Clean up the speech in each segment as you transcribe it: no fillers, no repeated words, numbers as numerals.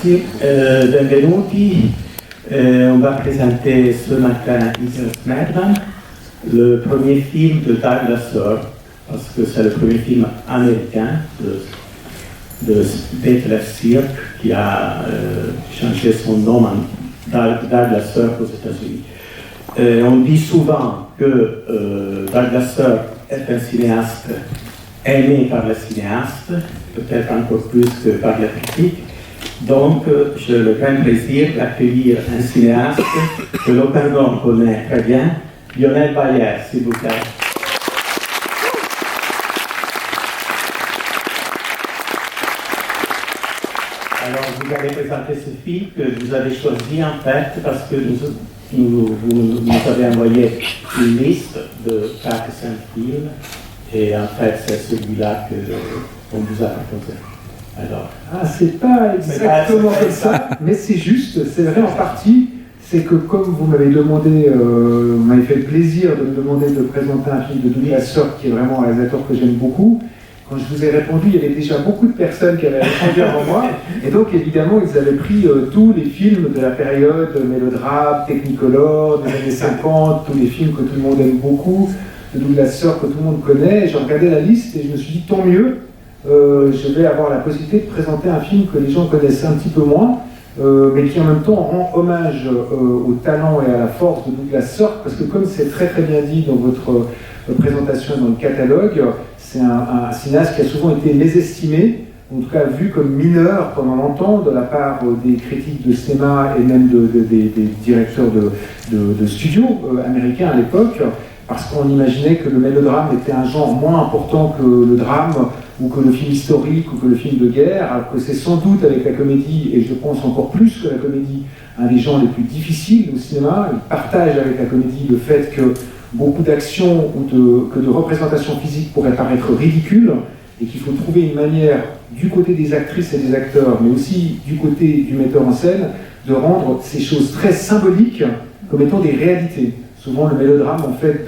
Merci. Benvenuti. On va présenter ce matin Easter Madman, le premier film de Douglas Sirk, parce que c'est le premier film américain de Detlef Sirk qui a changé son nom en Douglas Sirk aux États-Unis. On dit souvent que Douglas Sirk est un cinéaste aimé par les cinéastes, peut-être encore plus que par la critique. Donc, j'ai le grand plaisir d'accueillir un cinéaste que l'Opéra connaît très bien, Lionel Bayer, s'il vous plaît. Alors, vous allez présenter ce film que vous avez choisi en fait parce que vous avez envoyé une liste de 4 ou 5 films et en fait c'est celui-là qu'on vous a proposé. Alors. C'est pas exactement comme ça, mais c'est juste, c'est vrai en partie, c'est que comme vous m'avez demandé, vous m'avez fait le plaisir de me demander de présenter un film de Douglas Sirk qui est vraiment un réalisateur que j'aime beaucoup. Quand je vous ai répondu, il y avait déjà beaucoup de personnes qui avaient répondu avant moi, et donc évidemment ils avaient pris tous les films de la période mélodrame, Technicolor, des années 50, tous les films que tout le monde aime beaucoup, de Douglas Sirk que tout le monde connaît. J'ai regardé la liste et je me suis dit tant mieux, je vais avoir la possibilité de présenter un film que les gens connaissent un petit peu moins, mais qui en même temps rend hommage au talent et à la force de Douglas Sirk, parce que comme c'est très très bien dit dans votre présentation et dans le catalogue, c'est un cinéaste qui a souvent été mésestimé, en tout cas vu comme mineur pendant longtemps de la part des critiques de cinéma et même des directeurs de studios américains à l'époque, parce qu'on imaginait que le mélodrame était un genre moins important que le drame, ou que le film historique, ou que le film de guerre, alors que c'est sans doute avec la comédie, et je pense encore plus que la comédie, un des genres les plus difficiles au cinéma. Il partage avec la comédie le fait que beaucoup d'actions ou que de représentations physiques pourraient paraître ridicules, et qu'il faut trouver une manière, du côté des actrices et des acteurs, mais aussi du côté du metteur en scène, de rendre ces choses très symboliques comme étant des réalités. Souvent, le mélodrame, en fait,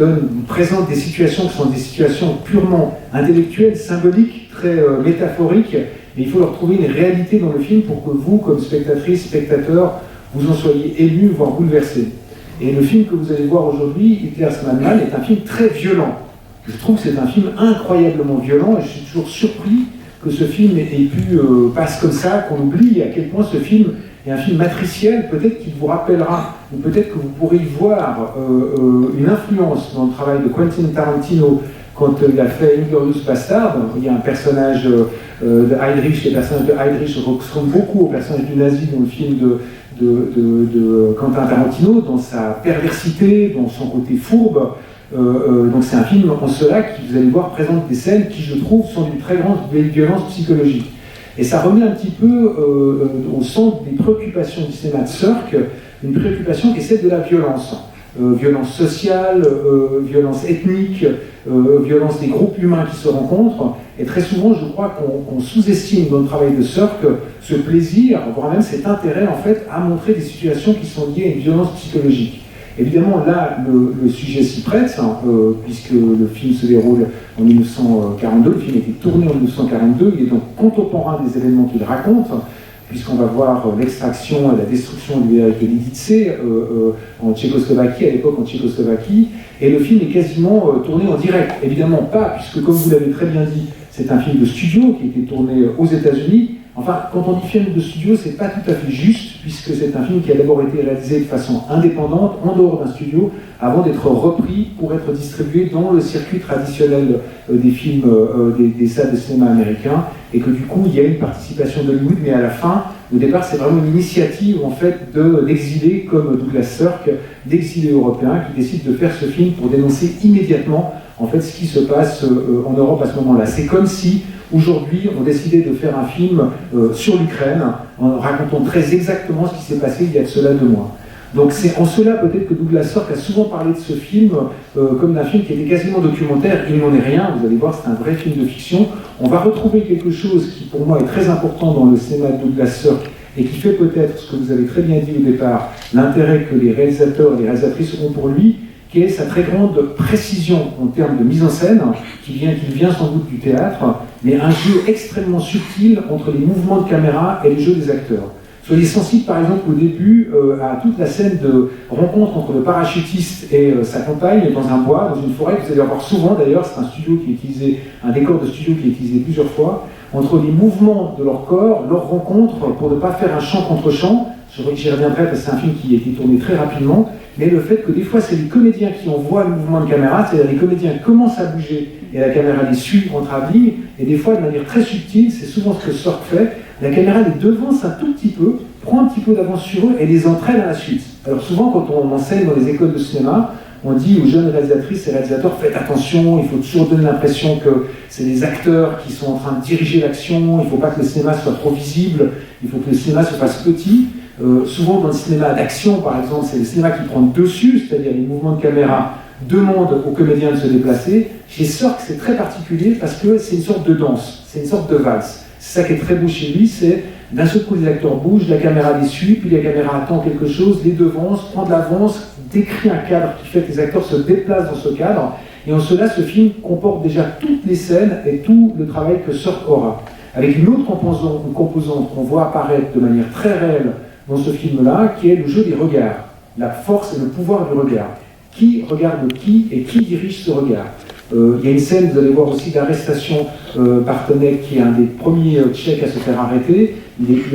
présente des situations qui sont des situations purement intellectuelles, symboliques, très métaphoriques, et il faut leur trouver une réalité dans le film pour que vous, comme spectatrice, spectateur, vous en soyez ému, voire bouleversé. Et le film que vous allez voir aujourd'hui, Hitler's Madman, est un film très violent. Je trouve que c'est un film incroyablement violent, et je suis toujours surpris que ce film passe comme ça, qu'on oublie à quel point ce film est un film matriciel. Peut-être qu'il vous rappellera, ou peut-être que vous pourrez y voir une influence dans le travail de Quentin Tarantino quand il a fait Inglourious Bastard. Il y a un personnage de Heydrich, le personnage de Heydrich ressemble beaucoup au personnage du nazi dans le film de Quentin Tarantino, dans sa perversité, dans son côté fourbe. Donc c'est un film en cela qui, vous allez voir, présente des scènes qui, je trouve, sont d'une très grande violence psychologique. Et ça remet un petit peu au centre des préoccupations du cinéma de Sirk, une préoccupation qui est celle de la violence. Violence sociale, violence ethnique, violence des groupes humains qui se rencontrent. Et très souvent, je crois qu'on sous-estime dans le travail de Sirk ce plaisir, voire même cet intérêt en fait, à montrer des situations qui sont liées à une violence psychologique. Évidemment, là, le sujet s'y prête, puisque le film se déroule en 1942, le film a été tourné en 1942, il est donc contemporain des événements qu'il raconte, puisqu'on va voir l'extraction et la destruction du village de Lidice en Tchécoslovaquie, à l'époque en Tchécoslovaquie, et le film est quasiment tourné en direct. Évidemment pas, puisque comme vous l'avez très bien dit, c'est un film de studio qui a été tourné aux États-Unis. Enfin, quand on dit film de studio, c'est pas tout à fait juste, puisque c'est un film qui a d'abord été réalisé de façon indépendante, en dehors d'un studio, avant d'être repris pour être distribué dans le circuit traditionnel des films, des salles de cinéma américains, et que du coup, il y a une participation d'Hollywood, mais à la fin, au départ, c'est vraiment une initiative, en fait, d'exilés comme Douglas Sirk, d'exilés européens, qui décident de faire ce film pour dénoncer immédiatement, en fait, ce qui se passe en Europe à ce moment-là. C'est comme si, aujourd'hui, on décidait de faire un film sur l'Ukraine, en racontant très exactement ce qui s'est passé il y a de cela 2 mois. Donc c'est en cela peut-être que Douglas Sirk a souvent parlé de ce film comme d'un film qui était quasiment documentaire. Il n'en est rien, vous allez voir, c'est un vrai film de fiction. On va retrouver quelque chose qui pour moi est très important dans le cinéma de Douglas Sirk et qui fait peut-être ce que vous avez très bien dit au départ, l'intérêt que les réalisateurs et les réalisatrices ont pour lui, qui est sa très grande précision en termes de mise en scène, qui vient sans doute du théâtre, mais un jeu extrêmement subtil entre les mouvements de caméra et les jeux des acteurs. Soyez sensibles par exemple au début à toute la scène de rencontre entre le parachutiste et sa compagne dans un bois, dans une forêt, que vous allez voir souvent d'ailleurs, c'est un décor de studio qui est utilisé plusieurs fois, entre les mouvements de leur corps, leur rencontre, pour ne pas faire un chant contre chant. J'y reviendrai parce que c'est un film qui a été tourné très rapidement, mais le fait que des fois c'est les comédiens qui envoient le mouvement de caméra, c'est-à-dire les comédiens commencent à bouger et la caméra les suit en travelling, et des fois de manière très subtile, c'est souvent ce que Sork fait, la caméra les devance un tout petit peu, prend un petit peu d'avance sur eux et les entraîne à la suite. Alors souvent quand on enseigne dans les écoles de cinéma, on dit aux jeunes réalisatrices et réalisateurs, faites attention, il faut toujours donner l'impression que c'est les acteurs qui sont en train de diriger l'action, il ne faut pas que le cinéma soit trop visible, il faut que le cinéma se fasse petit. Souvent dans le cinéma d'action, par exemple, c'est le cinéma qui prend le dessus, c'est-à-dire les mouvements de caméra demandent aux comédiens de se déplacer. Chez Sork, c'est très particulier parce que c'est une sorte de danse, c'est une sorte de valse. C'est ça qui est très beau chez lui, c'est d'un seul coup les acteurs bougent, la caméra les suit, puis la caméra attend quelque chose, les devance, prend de l'avance, décrit un cadre qui fait que les acteurs se déplacent dans ce cadre, et en cela, ce film comporte déjà toutes les scènes et tout le travail que Sork aura. Avec une autre composante qu'on voit apparaître de manière très réelle dans ce film-là, qui est le jeu des regards, la force et le pouvoir du regard. Qui regarde qui et qui dirige ce regard. Il y a une scène, vous allez voir aussi, d'arrestation par Tonek, qui est un des premiers Tchèques à se faire arrêter.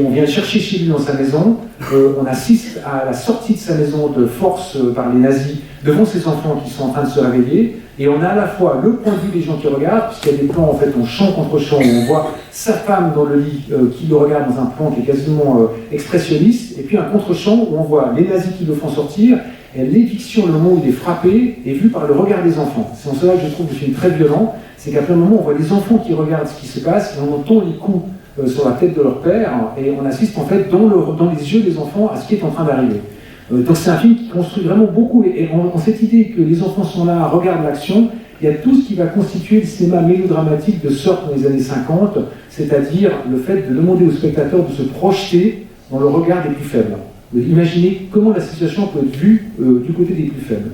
On vient le chercher chez lui dans sa maison. On assiste à la sortie de sa maison de force par les nazis devant ses enfants qui sont en train de se réveiller. Et on a à la fois le point de vue des gens qui regardent, puisqu'il y a des plans en fait en champ contre champ, où on voit sa femme dans le lit qui le regarde dans un plan qui est quasiment expressionniste, et puis un contre-champ où on voit les nazis qui le font sortir, et l'éviction, le moment où il est frappé, est vu par le regard des enfants. C'est en cela que je trouve le film très violent, c'est qu'à plein moment on voit les enfants qui regardent ce qui se passe, et on entend les coups sur la tête de leur père, et on assiste en fait dans les yeux des enfants à ce qui est en train d'arriver. Donc c'est un film qui construit vraiment beaucoup, et en cette idée que les enfants sont là, regardent l'action, il y a tout ce qui va constituer le cinéma mélodramatique de Sork dans les années 50, c'est-à-dire le fait de demander aux spectateurs de se projeter dans le regard des plus faibles. Imaginez comment la situation peut être vue du côté des plus faibles.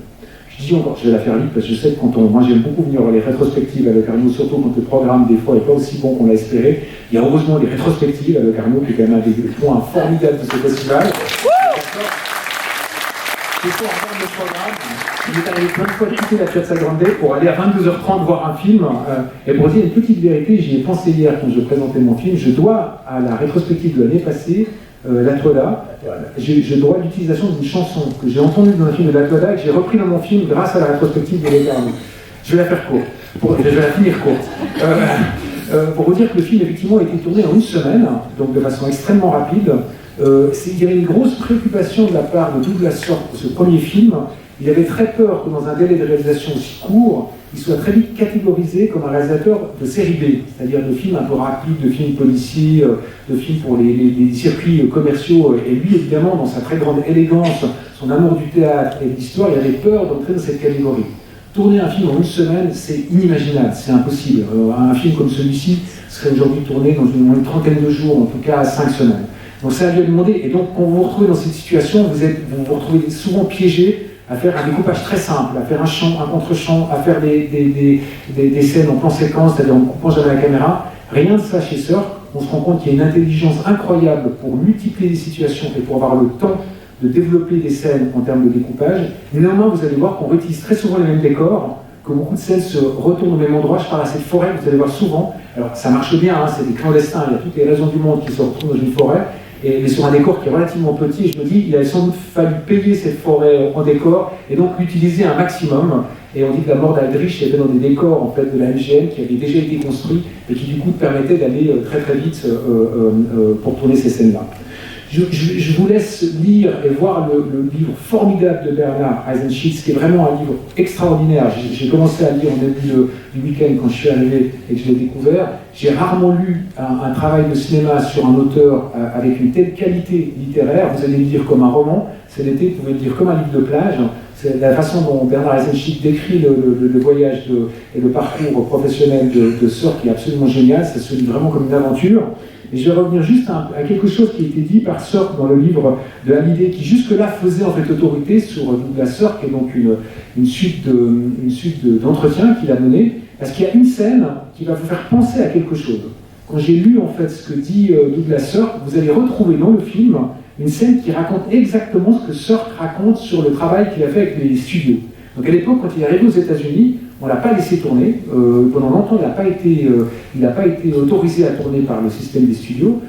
Je dis encore, je vais la faire vite parce que je sais que moi j'aime beaucoup venir voir les rétrospectives avec Arnaud, surtout quand le programme des fois n'est pas aussi bon qu'on l'a espéré. Il y a heureusement des rétrospectives avec Arnaud qui est quand même un des points formidables de ce festival. Il faut reprendre le programme. Il est arrivé plein de fois de quitter la Piazza Grande pour aller à 22h30 voir un film. Et pour dire une petite vérité, j'y ai pensé hier quand je présentais mon film, je dois à la rétrospective de l'année passée, La Toada, je dois l'utilisation d'une chanson que j'ai entendue dans un film de La Toada et que j'ai repris dans mon film grâce à la rétrospective de l'Éternel. Je vais la faire courte, je vais la finir courte. Pour vous dire que le film effectivement a été tourné en une semaine, donc de façon extrêmement rapide. Il y avait une grosse préoccupation de la part de Douglas Sork pour ce premier film. Il avait très peur que dans un délai de réalisation aussi court, il soit très vite catégorisé comme un réalisateur de série B, c'est-à-dire de films un peu rapides, de films policiers, de films pour les circuits commerciaux. Et lui, évidemment, dans sa très grande élégance, son amour du théâtre et de l'histoire, il avait peur d'entrer dans cette catégorie. Tourner un film en une semaine, c'est inimaginable, c'est impossible. Un film comme celui-ci serait aujourd'hui tourné dans une trentaine de jours, en tout cas 5 semaines. Donc ça a dû demander, et donc quand vous vous retrouvez dans cette situation, vous vous retrouvez souvent piégé à faire un découpage très simple, à faire un chant, un contre-chant, à faire des scènes en plan séquence, c'est-à-dire en ne coupant jamais la caméra. Rien de ça chez Sork. On se rend compte qu'il y a une intelligence incroyable pour multiplier les situations et pour avoir le temps de développer des scènes en termes de découpage. Néanmoins, vous allez voir qu'on réutilise très souvent les mêmes décors, que beaucoup de scènes se retournent au même endroit. Je parle à cette forêt, vous allez voir souvent. Alors ça marche bien, hein, c'est des clandestins, il y a toutes les raisons du monde qui se retrouvent dans une forêt. Et sur un décor qui est relativement petit, et je me dis, il a sans doute fallu payer cette forêt en décor et donc l'utiliser un maximum. Et on dit que la mort d'Aldrich était dans des décors en fait, de la MGM qui avaient déjà été construits et qui du coup permettaient d'aller très très vite pour tourner ces scènes-là. Je vous laisse lire et voir le livre formidable de Bernard Eisenschitz, qui est vraiment un livre extraordinaire. J'ai commencé à lire en début du week-end quand je suis arrivé et que je l'ai découvert. J'ai rarement lu un travail de cinéma sur un auteur avec une telle qualité littéraire. Vous allez le lire comme un roman, cet été, vous pouvez le lire comme un livre de plage. C'est la façon dont Bernard Eisenschitz décrit le voyage et le parcours professionnel de Sork qui est absolument génial. Ça se lit vraiment comme une aventure. Et je vais revenir juste à quelque chose qui a été dit par Sork dans le livre de Hallyday, qui jusque-là faisait en fait autorité sur Douglas Sork, et donc une suite d'entretiens qu'il a mené, parce qu'il y a une scène qui va vous faire penser à quelque chose. quand j'ai lu en fait ce que dit Douglas Sirk, vous allez retrouver dans le film une scène qui raconte exactement ce que Sirk raconte sur le travail qu'il a fait avec les studios. Donc à l'époque, quand il est arrivé aux États-Unis, on ne l'a pas laissé tourner. Pendant longtemps, il n'a pas été autorisé à tourner par le système des studios,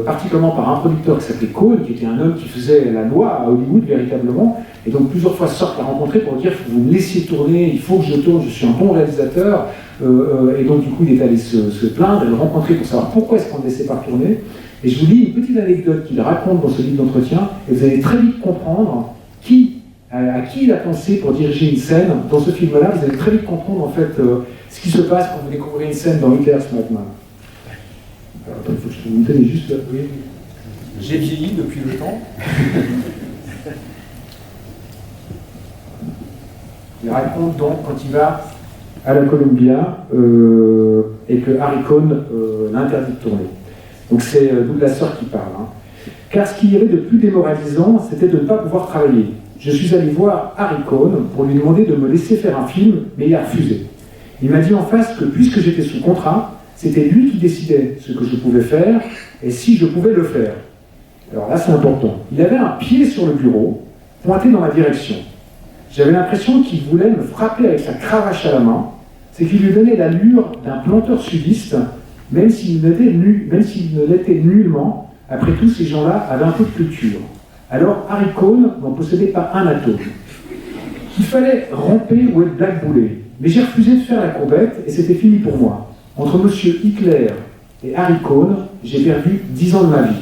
particulièrement par un producteur qui s'appelait Cohn, qui était un homme qui faisait la loi à Hollywood véritablement. Et donc plusieurs fois, Sirk l'a rencontré pour dire « vous me laissiez tourner, il faut que je tourne, je suis un bon réalisateur ». Et donc du coup, il est allé se plaindre et le rencontrer pour savoir pourquoi est-ce qu'on ne laissait pas tourner. Et je vous lis une petite anecdote qu'il raconte dans ce livre d'entretien, et vous allez très vite comprendre à qui il a pensé pour diriger une scène. Dans ce film-là, vous allez très vite comprendre en fait ce qui se passe quand vous découvrez une scène dans Hitler's Madman. Alors attends, il faut que je vous donne juste... Oui. J'ai vieilli depuis le temps. Il raconte donc quand il va à la Columbia et que Harry Cohn l'interdit de tourner. Donc c'est Douglas Sirk qui parle. Hein. Car ce qu'il y avait de plus démoralisant, c'était de ne pas pouvoir travailler. Je suis allé voir Harry Cohn pour lui demander de me laisser faire un film, mais il a refusé. Il m'a dit en face que puisque j'étais sous contrat, c'était lui qui décidait ce que je pouvais faire et si je pouvais le faire. Alors là, c'est important. Il avait un pied sur le bureau, pointé dans ma direction. J'avais l'impression qu'il voulait me frapper avec sa cravache à la main. C'est qu'il lui donnait l'allure d'un planteur sudiste, même s'il ne l'était nullement. Après tout, ces gens-là avaient un peu de culture. Alors, Harry Cohn n'en possédait pas un atome. Il fallait ramper ou être blackboulé. Mais j'ai refusé de faire la courbette et c'était fini pour moi. Entre M. Hitler et Harry Cohn, j'ai perdu 10 ans de ma vie.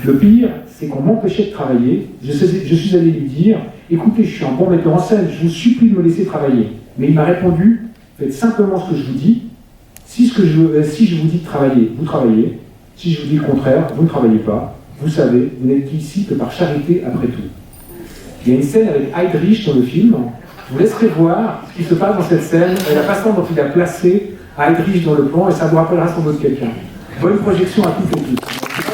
Le pire, c'est qu'on m'empêchait de travailler. Je suis allé lui dire « Écoutez, je suis un bon metteur en scène, je vous supplie de me laisser travailler. » Mais il m'a répondu « Faites simplement ce que je vous dis. Si je vous dis de travailler, vous travaillez. Si je vous dis le contraire, vous ne travaillez pas. Vous savez, vous n'êtes ici que par charité après tout. » Il y a une scène avec Heydrich dans le film. Je vous laisserai voir ce qui se passe dans cette scène et la façon dont il a placé Heydrich dans le plan et ça vous rappellera sans doute quelqu'un. Bonne projection à toutes et tous.